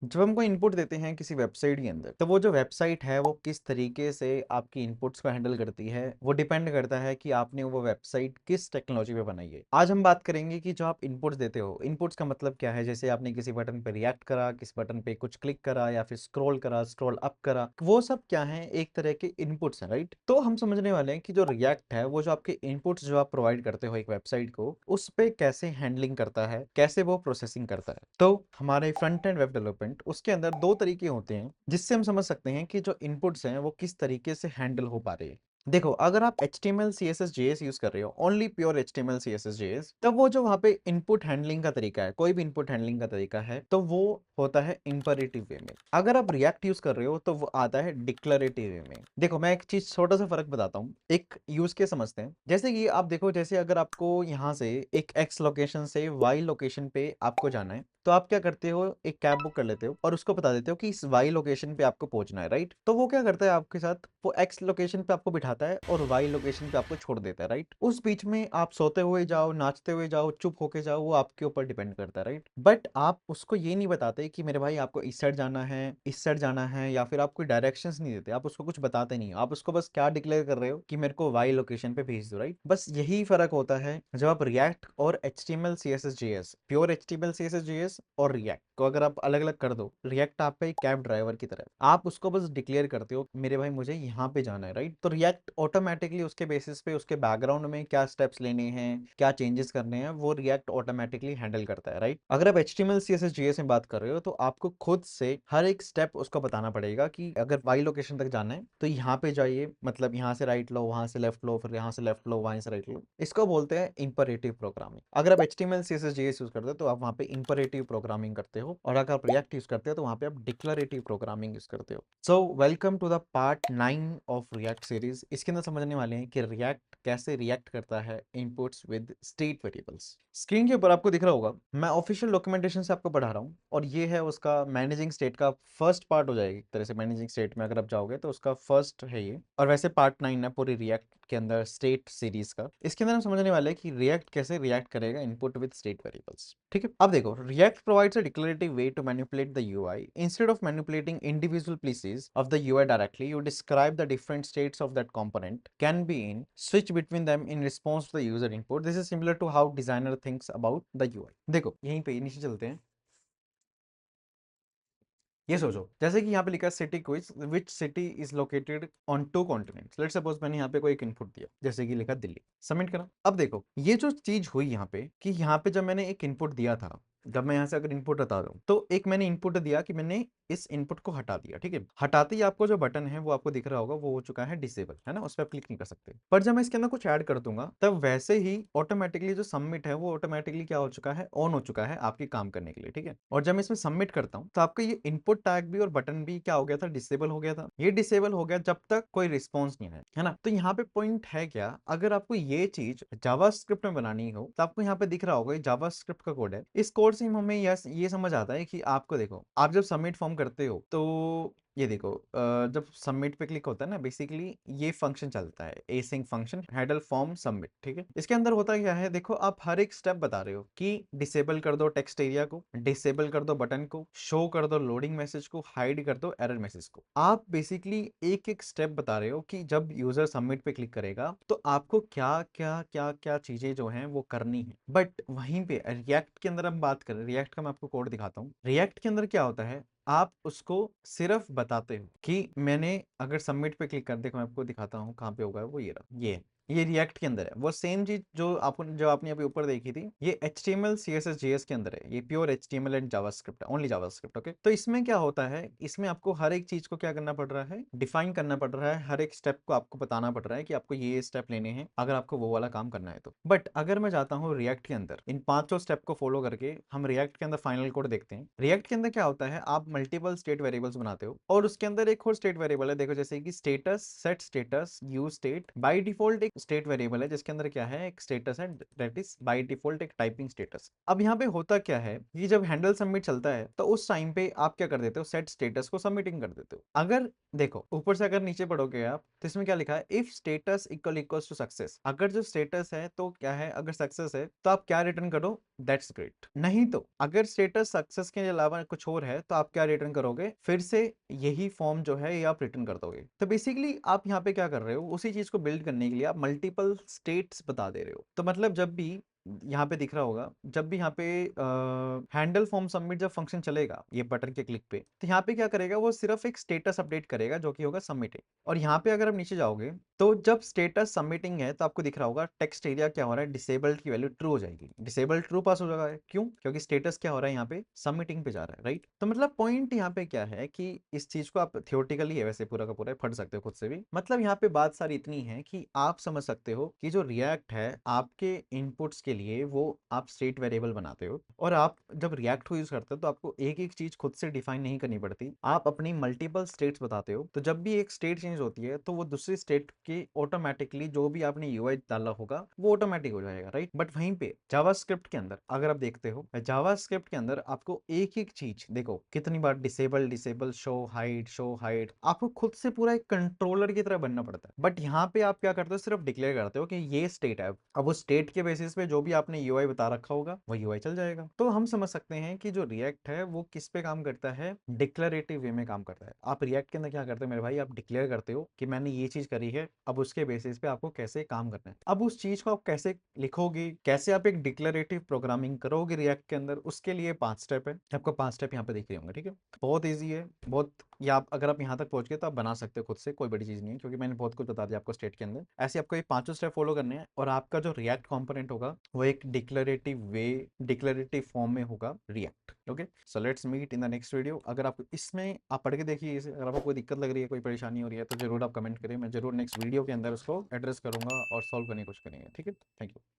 जब हमको इनपुट देते हैं किसी वेबसाइट के अंदर, तो वो जो वेबसाइट है वो किस तरीके से आपकी इनपुट्स को हैंडल करती है, वो डिपेंड करता है कि आपने वो वेबसाइट किस टेक्नोलॉजी पे बनाई है। आज हम बात करेंगे कि जो आप इनपुट्स देते हो, इनपुट्स का मतलब क्या है। जैसे आपने किसी बटन पे रिएक्ट करा, किसी बटन पे कुछ क्लिक करा, या फिर स्क्रॉल करा, स्क्रॉल अप करा, वो सब क्या है, एक तरह के इनपुट्स हैं, राइट। तो हम समझने वाले हैं कि जो रिएक्ट है वो जो आपके इनपुट्स जो आप प्रोवाइड करते हो एक वेबसाइट को, उस पे कैसे हैंडलिंग करता है, कैसे वो प्रोसेसिंग करता है। तो हमारे फ्रंट एंड वेब डेवलपमेंट, उसके अंदर दो तरीके होते हैं जिससे हम समझ सकते हैं कि जो इनपुट्स हैं वो किस तरीके से हैंडल हो पा रहे हैं। देखो, अगर आप HTML CSS JS यूज कर रहे हो, only pure HTML CSS JS, तब वो जो वहां पे इनपुट हैंडलिंग का तरीका है, कोई भी इनपुट हैंडलिंग का तरीका है, तो वो होता है इंपरेटिव वे में। अगर आप रिएक्ट यूज कर रहे हो तो वो आता है डिक्लरेटिव वे में। देखो, मैं एक चीज छोटा सा फर्क बताता हूँ, एक यूज के समझते हैं। जैसे कि आप देखो, जैसे अगर आपको यहाँ से एक X लोकेशन से Y लोकेशन पे आपको जाना है, तो आप क्या करते हो, एक कैब बुक कर लेते हो और उसको बता देते हो कि इस वाई लोकेशन पे आपको पहुंचना है, राइट। तो वो क्या करता है आपके साथ, वो एक्स लोकेशन पे आपको बिठाता है और वाई लोकेशन पे आपको छोड़ देता है, राइट। उस बीच में आप सोते हुए जाओ, नाचते हुए जाओ, चुप होके जाओ, वो आपके ऊपर डिपेंड करता है, राइट। बट आप उसको ये नहीं बताते कि मेरे भाई आपको इस साइड जाना है, इस साइड जाना है, या फिर आप कोई डायरेक्शंस नहीं देते, आप उसको कुछ बताते नहीं हो। आप उसको बस क्या डिक्लेयर कर रहे हो कि मेरे को वाई लोकेशन पे भेज दो, राइट। बस यही फर्क होता है जब आप रिएक्ट और HTML CSS JS, pure HTML CSS JS और रिएक्ट को अगर आप अलग अलग कर दो। रिएक्ट आपका एक कैब ड्राइवर की तरह, आप उसको बस डिक्लेयर करते हो मेरे भाई मुझे यहाँ पे जाना है, राइट। तो रिएक्ट ऑटोमेटिकली उसके बेसिस पे, उसके बैकग्राउंड में क्या स्टेप्स लेने हैं, क्या चेंजेस करने हैं, वो रिएक्ट ऑटोमेटिकली हैंडल करता है, राइट। अगर आप HTML CSS JS में बात कर रहे हो, तो आपको खुद से हर एक स्टेप उसको बताना पड़ेगा कि अगर वाई लोकेशन तक जाना है तो यहाँ पे जाइए, मतलब यहाँ से राइट लो, वहां से लेफ्ट लो, फिर यहाँ से लेफ्ट लो, वहां से राइट लो। इसको बोलते हैं इंपरेटिव प्रोग्रामिंग। अगर आप HTML CSS JS यूज करते हो तो आप वहां पे इंपरेटिव प्रोग्रामिंग करते हो, और अगर आप रिएक्ट यूज करते हो तो वहां पे आप डिक्लरेटिव प्रोग्रामिंग यूज करते हो। So welcome to the part 9 of React series. इसके अंदर समझने वाले हैं कि रिएक्ट कैसे रिएक्ट करता है inputs with state variables. Screen के ऊपर आपको दिख रहा होगा, मैं ऑफिशियल डॉक्यूमेंटेशन से आपको पढ़ा रहा हूँ, और ये है उसका मैनेजिंग स्टेट का फर्स्ट पार्ट हो जाएगी एक तरह से। मैनेजिंग स्टेट में अगर आप जाओगे तो उसका फर्स्ट है ये, और वैसे पार्ट 9 है पूरी रिएक्ट के अंदर स्टेट सीरीज का। इसके अंदर हम समझने वाले हैं कि रिएक्ट कैसे रिएक्ट करेगा इनपुट विद स्टेट वेरिएबल्स, ठीक है। अब देखो, React provides a declarative way to manipulate the UI. Instead of manipulating individual pieces of the UI directly, you describe the different states of that component can be in, switch between them in response to the user input. This is similar to how designer thinks about the UI. देखो, यहीं पे नीचे चलते हैं। ये सोचो, जैसे कि यहाँ पे लिखा है city quiz, which city is located on 2 continents. Let's suppose मैंने यहाँ पे कोई एक इनपुट दिया, जैसे कि लिखा दिल्ली, सबमिट करा। अब देखो, ये जो चीज हुई यहाँ पे, कि यहाँ पे जब मैंने एक इनपुट दिया था, जब मैं यहाँ से अगर इनपुट बता दूं, तो एक मैंने इनपुट दिया कि मैंने इस इनपुट को हटा दिया, ठीक है। हटाते ही आपको जो बटन है वो आपको दिख रहा होगा, वो हो चुका है डिसेबल, है ना, उस पर आप क्लिक नहीं कर सकते। पर जब मैं इसके अंदर कुछ ऐड कर दूंगा, तब वैसे ही ऑटोमेटिकली जो सबमिट है वो ऑटोमेटिकली क्या हो चुका है, ऑन हो चुका है आपके काम करने के लिए, ठीक है। और जब मैं इसमें सबमिट करता हूँ, तो आपका ये इनपुट टैग भी और बटन भी क्या हो गया था, डिसेबल हो गया था। ये डिसेबल हो गया जब तक कोई रिस्पॉन्स नहीं है ना। तो यहाँ पे पॉइंट है क्या, अगर आपको ये चीज जावास्क्रिप्ट में बनानी हो, तो आपको यहाँ पे दिख रहा होगा, ये जावास्क्रिप्ट का कोड है। इस कोड से हमें ये समझ आता है कि आपको देखो, आप जब सबमिट फॉर्म करते हो, तो ये देखो, जब सबमिट पे क्लिक होता है ना, बेसिकली ये फंक्शन चलता है, async function, header form submit, ठीक है। इसके अंदर होता क्या है, देखो आप हर एक स्टेप बता रहे हो कि डिसेबल कर दो टेक्स्ट एरिया को, डिसेबल कर दो बटन को, शो कर दो लोडिंग मैसेज को, हाइड कर दो एरर मैसेज को। आप बेसिकली एक एक स्टेप बता रहे हो कि जब यूजर सबमिट पे क्लिक करेगा तो आपको क्या क्या क्या क्या चीजें जो हैं वो करनी है। बट वहीं पे रिएक्ट के अंदर हम बात करें, रिएक्ट का मैं आपको कोड दिखाता हूँ। रिएक्ट के अंदर क्या होता है, आप उसको सिर्फ बताते हो कि मैंने अगर सबमिट पे क्लिक कर, देखो मैं आपको दिखाता हूँ कहाँ पे होगा वो, ये रहा, ये रिएक्ट के अंदर है। वो सेम चीज जो आपने अभी ऊपर देखी थी, ये HTML CSS JS के अंदर है। ये प्योर HTML एंड जावास्क्रिप्ट है, ओनली जावास्क्रिप्ट, ओके। तो इसमें क्या होता है, इसमें आपको हर एक चीज को क्या करना पड़ रहा है, डिफाइन करना पड़ रहा है। हर एक स्टेप को आपको बताना पड़ रहा है कि आपको ये स्टेप लेने हैं अगर आपको वो वाला काम करना है तो। बट अगर मैं जाता हूँ रिएक्ट के अंदर, इन पांचों स्टेप को फॉलो करके हम रिएक्ट के अंदर फाइनल कोड देखते हैं। रिएक्ट के अंदर क्या होता है, आप मल्टीपल स्टेट वेरिएबल्स बनाते हो, और उसके अंदर एक और स्टेट वेरिएबल है, देखो जैसे कि status, set status, use state. By default एक स्टेट वेरिएबल है जिसके अंदर क्या है, एक स्टेटस है, दैट इज बाय डिफॉल्ट एक टाइपिंग स्टेटस। अब यहाँ पे होता क्या है कि जब हैंडल सबमिट चलता है तो उस टाइम पे आप क्या कर देते हो, सेट स्टेटस को सबमिटिंग कर देते हो। अगर देखो ऊपर से अगर नीचे पढ़ोगे आप, तो इसमें क्या लिखा है, if status equal equals to success. अगर जो स्टेटस है तो क्या है, अगर सक्सेस है तो आप क्या रिटर्न करो, दैट्स ग्रेट। नहीं तो अगर स्टेटस सक्सेस के अलावा कुछ और है तो आप क्या रिटर्न करोगे, फिर से यही फॉर्म जो है ये आप रिटर्न कर दोगे। तो बेसिकली आप यहाँ पे क्या कर रहे हो, उसी चीज को बिल्ड करने के लिए आप मल्टीपल स्टेट्स बता दे रहे हो। तो मतलब जब भी यहाँ पे दिख रहा होगा, जब भी यहाँ पे हैंडल फॉर्म सबमिट जब फंक्शन चलेगा ये बटन के क्लिक पे, तो यहाँ पे क्या करेगा, वो सिर्फ एक स्टेटस अपडेट करेगा जो कि होगा सबमिटेड। और यहाँ पे अगर आप नीचे जाओगे तो जब स्टेटस सबमिटिंग है तो आपको दिख रहा होगा टेक्स्ट एरिया क्या हो रहा है, डिसेबल्ड की वैल्यू ट्रू हो जाएगी। डिसेबल्ड ट्रू पास हो जाएगा, क्यों? क्योंकि स्टेटस क्या हो रहा है यहाँ पे, सबमिटिंग पे जा रहा है, राइट। तो मतलब पॉइंट यहाँ पे क्या है कि इस चीज को आप थियोरटिकली है वैसे पूरा का पूरा पढ़ सकते हो खुद से भी। मतलब यहाँ पे बात सारी इतनी है कि आप समझ सकते हो कि जो रिएक्ट है आपके इनपुट्स के लिए वो आप स्टेट वेरिएबल बनाते हो, और आप जब रिएक्ट को यूज करते हो तो आपको एक एक चीज खुद से डिफाइन नहीं करनी पड़ती, आप अपनी मल्टीपल स्टेट्स बताते हो। तो जब भी एक स्टेट चेंज होती है तो वो दूसरी स्टेट की ऑटोमेटिकली जो भी आपने यूआई डाला होगा वो ऑटोमेटिक हो जाएगा, राइट। बट वहीं पे जावास्क्रिप्ट के अंदर अगर आप देखते हो, जावास्क्रिप्ट के अंदर आपको एक एक चीज देखो कितनी बार डिसेबल डिसेबल, शो हाइड आपको खुद से पूरा एक कंट्रोलर की तरह बनना पड़ता है। बट यहाँ पे आप क्या करते हो, सिर्फ डिक्लेयर करते हो कि ये स्टेट है। अब उस स्टेट के बेसिस पे जो भी आपने यूआई बता रखा होगा वो यूआई चल जाएगा। तो हम समझ सकते हैं कि जो रिएक्ट है वो किस पे काम करता है, डिक्लेरेटिव वे में काम करता है। आप रिएक्ट के अंदर क्या करते हो मेरे भाई, आप डिक्लेयर करते हो कि मैंने ये चीज करी है, अब उसके बेसिस पे आपको कैसे काम करना है। अब उस चीज को आप कैसे लिखोगे, कैसे आप एक डिक्लेरेटिव प्रोग्रामिंग करोगे रिएक्ट के अंदर, उसके लिए 5 स्टेप है। आपको 5 स्टेप यहाँ पे दिख रहे होंगे, ठीक है। बहुत ईजी है, बहुत, या आप अगर आप यहाँ तक पहुंच गए तो आप बना सकते हो खुद से, कोई बड़ी चीज नहीं है, क्योंकि मैंने बहुत कुछ बता दिया आपको स्टेट के अंदर। ऐसे आपको ये पांचों स्टेप फॉलो करने हैं और आपका जो रिएक्ट कंपोनेंट होगा वो एक डिक्लेरेटिव वे, डिक्लेरेटिव फॉर्म में होगा React. Okay, so let's meet in the next video. अगर आप इसमें आप पढ़ के देखिए इसे, अगर आपको कोई दिक्कत लग रही है, कोई परेशानी हो रही है तो जरूर आप कमेंट करें, मैं जरूर नेक्स्ट वीडियो के अंदर उसको एड्रेस करूंगा और सॉल्व करने की कोशिश करेंगे, ठीक है। Thank you.